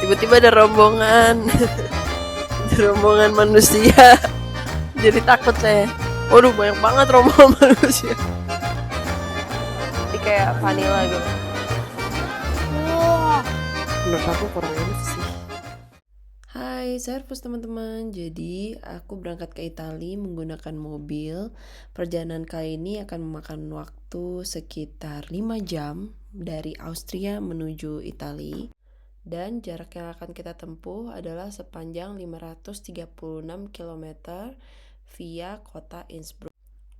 tiba-tiba ada rombongan. Rombongan manusia. Jadi takut saya. Waduh, banyak banget rombongan manusia. Jadi kayak vanilla gitu. Wah, menurut aku kurang enak sih. Hai, servus teman-teman. Jadi, aku berangkat ke Italia menggunakan mobil. Perjalanan kali ini akan memakan waktu sekitar 5 jam dari Austria menuju Italia. Dan jarak yang akan kita tempuh adalah sepanjang 536 km via kota Innsbruck.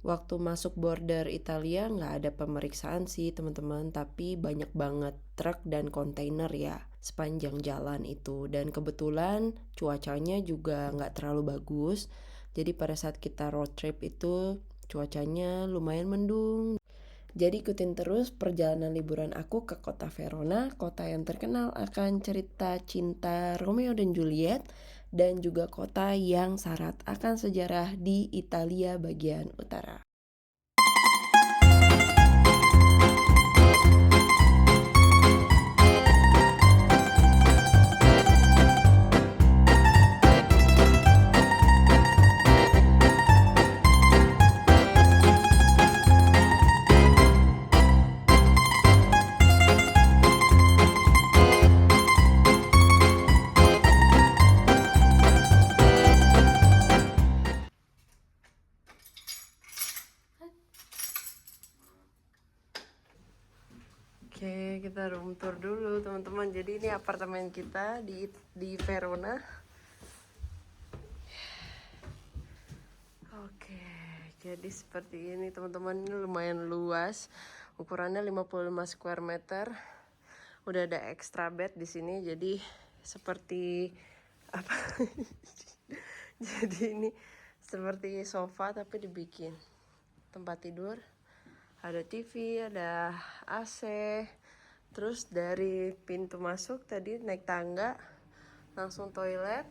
Waktu masuk border Italia nggak ada pemeriksaan sih teman-teman, tapi banyak banget truk dan kontainer ya sepanjang jalan itu. Dan kebetulan cuacanya juga nggak terlalu bagus, jadi pada saat kita road trip itu cuacanya lumayan mendung. Jadi ikutin terus perjalanan liburan aku ke kota Verona, kota yang terkenal akan cerita cinta Romeo dan Juliet, dan juga kota yang syarat akan sejarah di Italia bagian utara. Oke, kita room tour dulu teman-teman. Jadi ini apartemen kita di Verona. Oke, jadi seperti ini teman-teman. Ini lumayan luas. Ukurannya 55 square meter. Udah ada extra bed di sini. Jadi seperti apa? Jadi ini seperti sofa tapi dibikin tempat tidur. Ada TV, ada AC. Terus dari pintu masuk tadi naik tangga langsung toilet.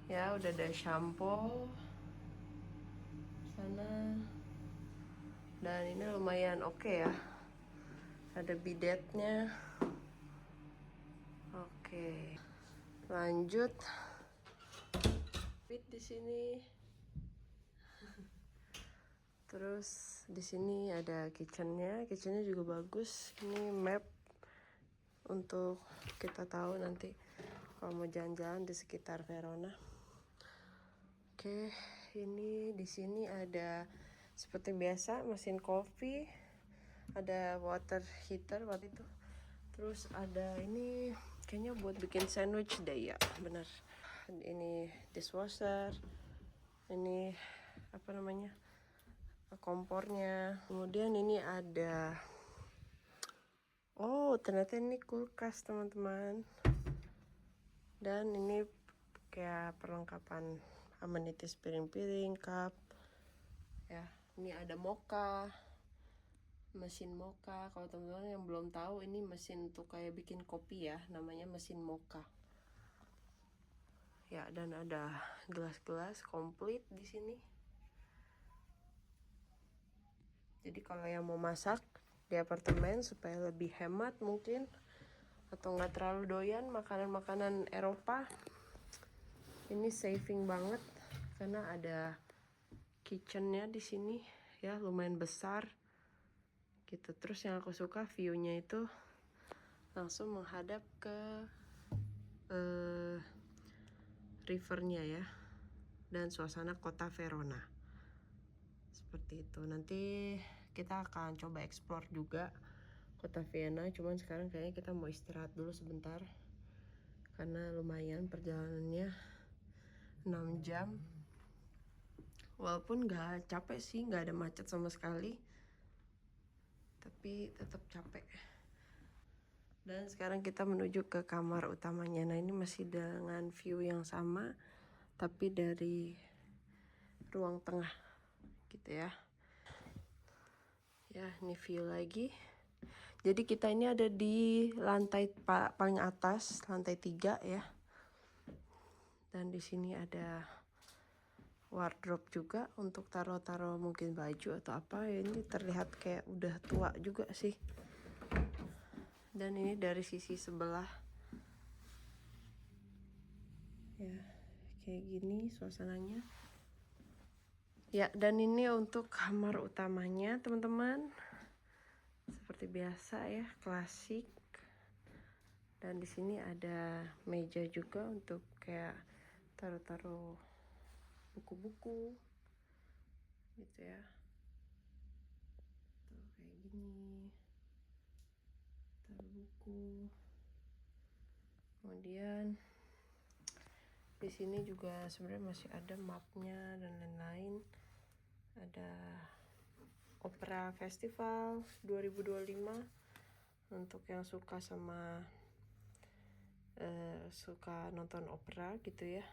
Ya, udah ada shampoo sana. Dan ini lumayan oke ya. Ada bidetnya. Oke. Lanjut. Bid di sini. Terus di sini ada kitchennya juga bagus. Ini map untuk kita tahu nanti kalau mau jalan-jalan di sekitar Verona. Oke, ini di sini ada seperti biasa mesin kopi, ada water heater waktu itu. Terus ada ini kayaknya buat bikin sandwich deh ya, bener. Ini dishwasher, ini apa namanya? Kompornya. Kemudian ini ada ternyata ini kulkas teman-teman. Dan ini kayak perlengkapan amenities piring-piring, cup. Ya, ini ada mocha. Mesin mocha. Kalau teman-teman yang belum tahu, ini mesin tuh kayak bikin kopi ya, namanya mesin mocha. Ya, dan ada gelas-gelas komplit di sini. Jadi kalau yang mau masak di apartemen supaya lebih hemat mungkin, atau nggak terlalu doyan makanan-makanan Eropa, ini saving banget karena ada kitchennya di sini ya, lumayan besar gitu. Terus yang aku suka view-nya itu langsung menghadap ke rivernya ya, dan suasana kota Verona seperti itu. Nanti kita akan coba explore juga kota Vienna, cuman sekarang kayaknya kita mau istirahat dulu sebentar karena lumayan perjalanannya 6 jam. Walaupun gak capek sih, gak ada macet sama sekali, tapi tetap capek. Dan sekarang kita menuju ke kamar utamanya. Nah, ini masih dengan view yang sama tapi dari ruang tengah gitu ya. Ya, ini view lagi. Jadi kita ini ada di lantai paling atas, lantai 3 ya. Dan di sini ada wardrobe juga untuk taruh-taruh mungkin baju atau apa. Ini terlihat kayak udah tua juga sih. Dan ini dari sisi sebelah Ya, kayak gini suasananya. Ya, dan ini untuk kamar utamanya, teman-teman. Seperti biasa ya, klasik. Dan di sini ada meja juga untuk kayak taruh-taruh buku-buku gitu ya. Tuh kayak gini. Taruh buku. Kemudian di sini juga sebenarnya masih ada mapnya dan lain-lain. Ada Opera Festival 2025 untuk yang suka sama suka nonton opera gitu ya.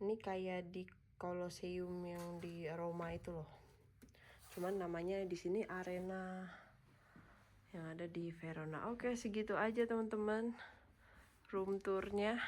Ini kayak di Colosseum yang di Roma itu loh. Cuman namanya di sini Arena yang ada di Verona. Oke, segitu aja teman-teman room tournya.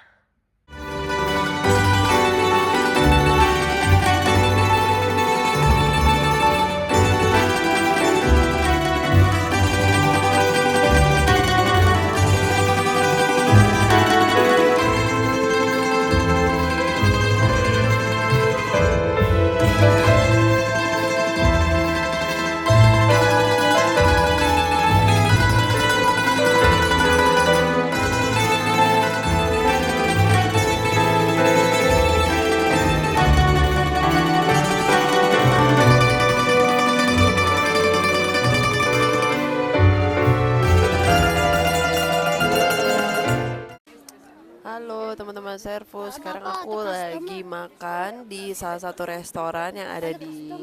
Halo teman-teman Servus, sekarang aku lagi makan di salah satu restoran yang ada di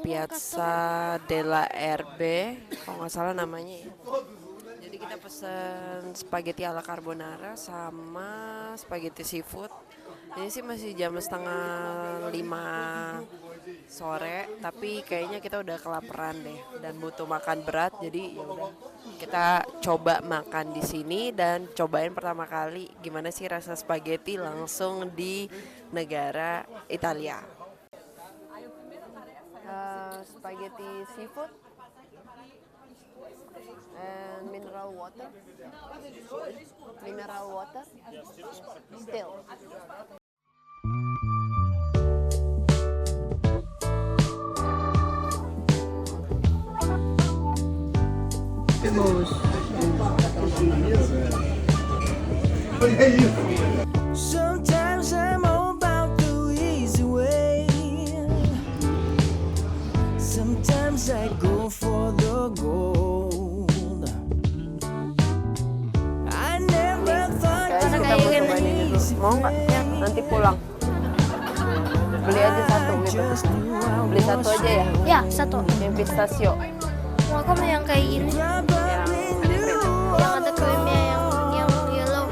Piazza della Erbe, kalau nggak salah namanya ya. Jadi kita pesen spaghetti ala carbonara sama spaghetti seafood. Ini sih masih jam setengah 5 sore, tapi kayaknya kita udah kelaparan deh dan butuh makan berat. Jadi ya udah kita coba makan di sini dan cobain pertama kali gimana sih rasa spaghetti langsung di negara Italia. Spaghetti seafood and mineral water still. Sometimes I'm about the easy way. Sometimes I go for the gold. I never thought Guys, kita mau cobain ini dulu. Mau nggak? Nanti pulang. Beli aja satu gitu. Beli satu aja ya? Ya, satu. Yang pistachio. Mau aku mau yang kayak gini. Yang ada krim. Yang ada krimnya yang yellow.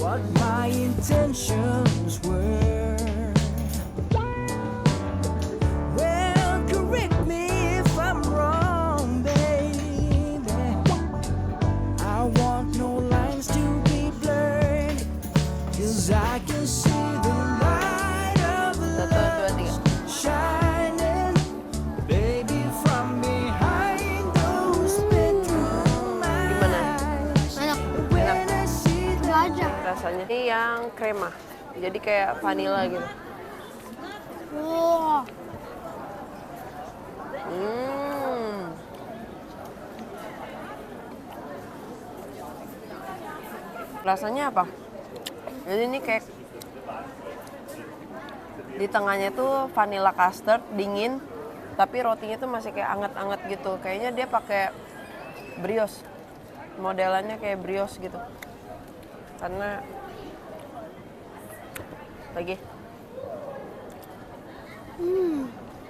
what my intentions were. Well, correct me if I'm wrong, baby. I want no lines to be blurred, 'cause I can see the light of Satu, dua, tiga. shining, baby, from behind those bedroom Gimana? eyes. Enak. When I see the Coba aja. Rasanya ini yang krema. Jadi kayak vanilla gitu. Wow. Rasanya apa? Jadi ini kayak di tengahnya tuh vanilla custard dingin, tapi rotinya tuh masih kayak anget-anget gitu. Kayaknya dia pakai brioche. Modelannya kayak brioche gitu. Karena lagi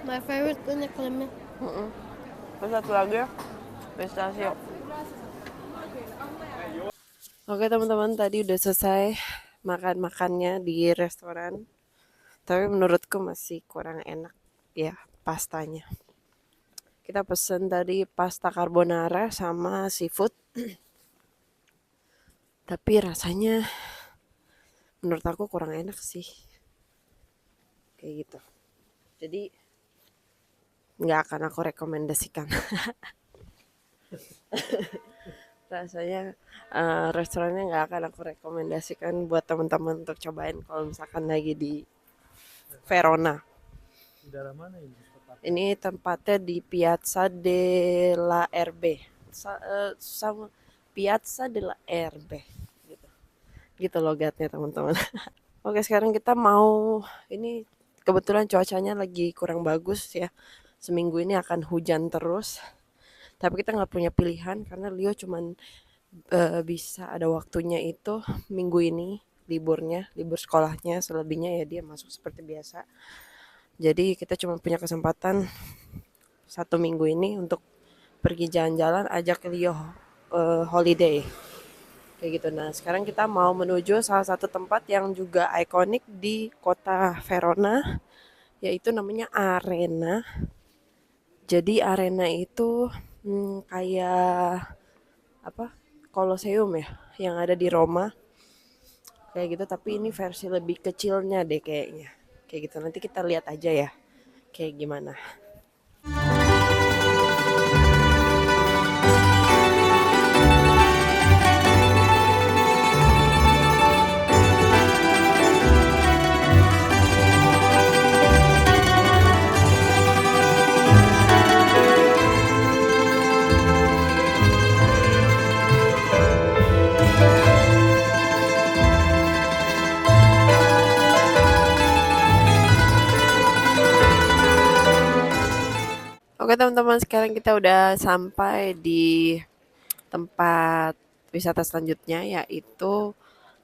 My favorite ini krimnya. terus satu lagi ya, pistachio. Oke teman-teman, tadi udah selesai makan-makannya di restoran. Tapi menurutku masih kurang enak ya pastanya. Kita pesen tadi pasta carbonara sama seafood. Tapi rasanya menurut aku kurang enak sih. Kayak gitu. Jadi nggak akan aku rekomendasikan. rasanya restorannya nggak akan aku rekomendasikan buat teman-teman untuk cobain kalau misalkan lagi di Verona. Di daerah mana ini tepatnya? Ini tempatnya di Piazza della Erbe. Sama Piazza della Erbe gitu. Gitu logatnya teman-teman. Oke, sekarang kita mau ini kebetulan cuacanya lagi kurang bagus ya. Seminggu ini akan hujan terus. Tapi kita nggak punya pilihan karena Leo cuman bisa ada waktunya itu minggu ini liburnya, libur sekolahnya, selebihnya ya dia masuk seperti biasa. Jadi kita cuma punya kesempatan 1 minggu ini untuk pergi jalan-jalan, ajak Leo holiday kayak gitu. Nah sekarang kita mau menuju salah satu tempat yang juga ikonik di kota Verona, yaitu namanya Arena. Jadi Arena itu kayak apa, Colosseum ya yang ada di Roma kayak gitu, tapi ini versi lebih kecilnya deh kayaknya kayak gitu. Nanti kita lihat aja ya kayak gimana. Oke teman-teman, sekarang kita udah sampai di tempat wisata selanjutnya yaitu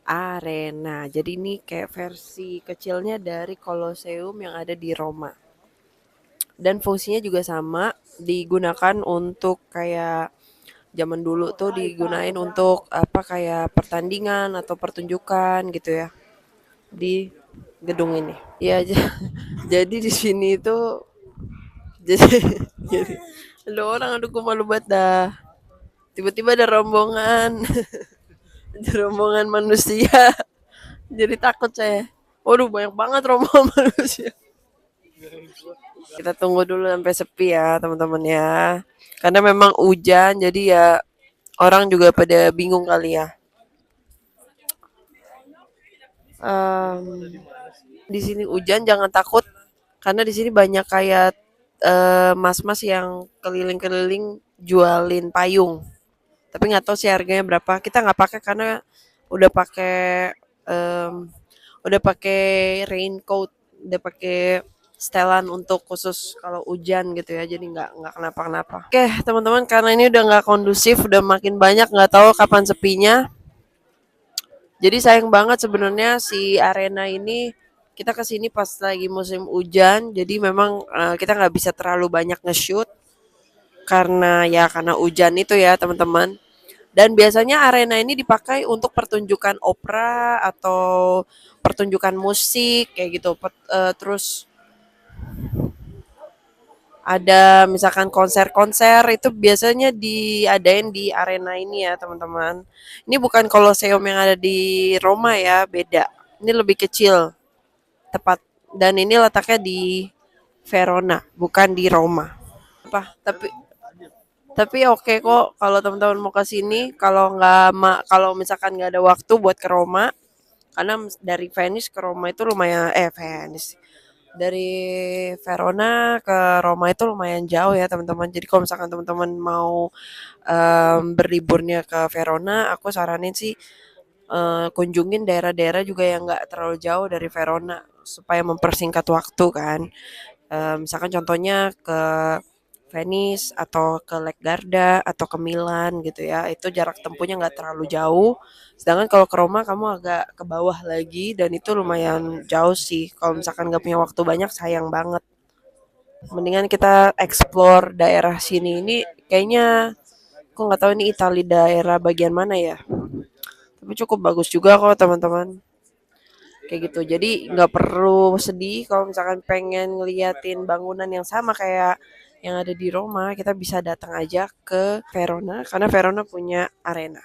Arena. Jadi ini kayak versi kecilnya dari Colosseum yang ada di Roma. Dan fungsinya juga sama, digunakan untuk kayak zaman dulu tuh digunain untuk apa kayak pertandingan atau pertunjukan gitu ya di gedung ini. Ya jadi di sini tuh jadi jadi ada orang, aduh gue malu banget dah. Tiba-tiba ada rombongan, ada rombongan manusia. Jadi takut saya. Waduh banyak banget rombongan manusia. Kita tunggu dulu sampai sepi ya teman-teman ya. Karena memang hujan jadi ya orang juga pada bingung kali ya. Di sini hujan jangan takut karena di sini banyak kayak mas-mas yang keliling-keliling jualin payung. Tapi nggak tahu sih harganya berapa. Kita nggak pakai karena udah pakai udah pakai raincoat, udah pakai setelan untuk khusus kalau hujan gitu ya. Jadi nggak kenapa-kenapa. Oke teman-teman, karena ini udah nggak kondusif, udah makin banyak, nggak tahu kapan sepinya. Jadi sayang banget sebenarnya si Arena ini. Kita kesini pas lagi musim hujan, jadi memang kita nggak bisa terlalu banyak nge-shoot karena hujan itu ya teman-teman. Dan biasanya Arena ini dipakai untuk pertunjukan opera atau pertunjukan musik kayak gitu. Terus ada misalkan konser-konser itu biasanya diadain di Arena ini ya teman-teman. Ini bukan Colosseum yang ada di Roma ya, beda. Ini lebih kecil. Tepat, dan ini letaknya di Verona bukan di Roma. Tapi oke kok kalau teman-teman mau ke sini, kalau misalkan nggak ada waktu buat ke Roma, karena dari Venice ke Roma itu lumayan dari Verona ke Roma itu lumayan jauh ya teman-teman. Jadi kalau misalkan teman-teman mau berliburnya ke Verona, aku saranin sih kunjungin daerah-daerah juga yang nggak terlalu jauh dari Verona supaya mempersingkat waktu kan. Misalkan contohnya ke Venice atau ke Lake Garda atau ke Milan gitu ya. Itu jarak tempuhnya nggak terlalu jauh. Sedangkan kalau ke Roma kamu agak ke bawah lagi dan itu lumayan jauh sih. Kalau misalkan nggak punya waktu banyak sayang banget. Mendingan kita explore daerah sini. Ini kayaknya aku nggak tahu ini Italia daerah bagian mana ya. Tapi cukup bagus juga kok teman-teman. Kayak gitu. Jadi nggak perlu sedih kalau misalkan pengen ngeliatin bangunan yang sama kayak yang ada di Roma. Kita bisa datang aja ke Verona karena Verona punya Arena.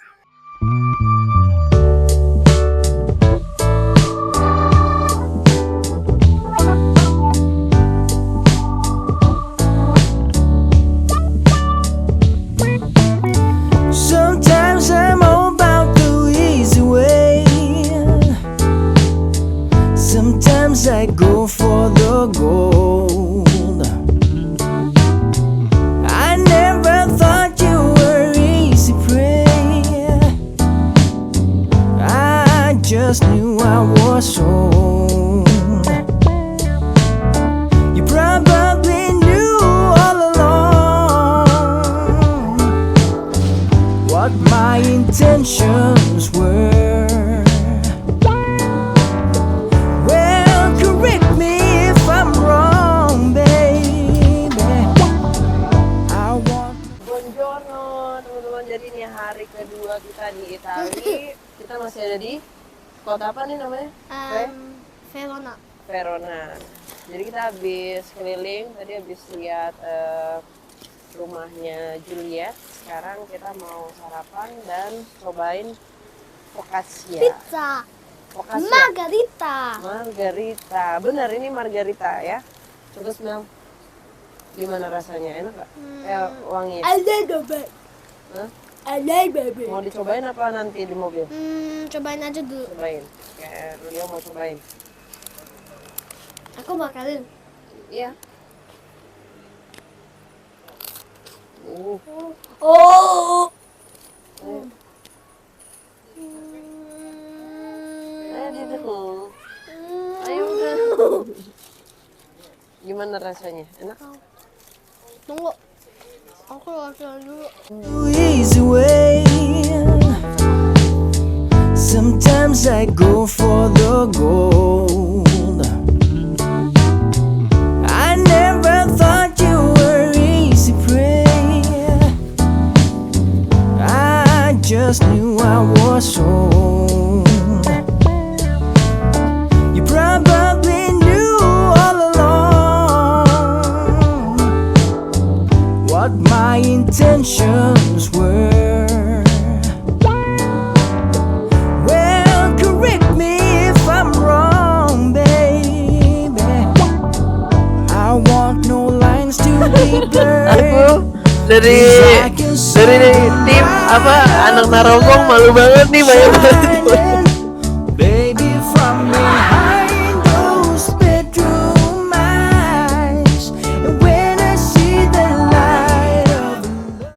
Sometimes jadi ini hari kedua kita di Italia. Kita masih ada di kota apa nih namanya? Verona. Verona. Jadi kita habis keliling, tadi habis lihat rumahnya Juliet. Sekarang kita mau sarapan dan cobain focaccia. Pizza. Focaccia. Margarita. Benar, ini margarita ya. Coba smell. Gimana rasanya? Enak nggak? Wangi. Hah? Mau dicobain apa nanti di mobil? Cobain aja dulu. Cobain. Kayak Rio mau cobain. Aku bakalin. Iya. Oh. Ayo udah. Gimana rasanya? Enak? Tunggu. Aku latihan dulu. Easy way. Sometimes I go for the gold. I never thought you were easy prey. I just knew I was sold. You probably knew all along what my intentions were. Well, correct me if I'm wrong, baby. I want no lines to be blurred. dari tim apa anak Narogong malu banget nih banyak banget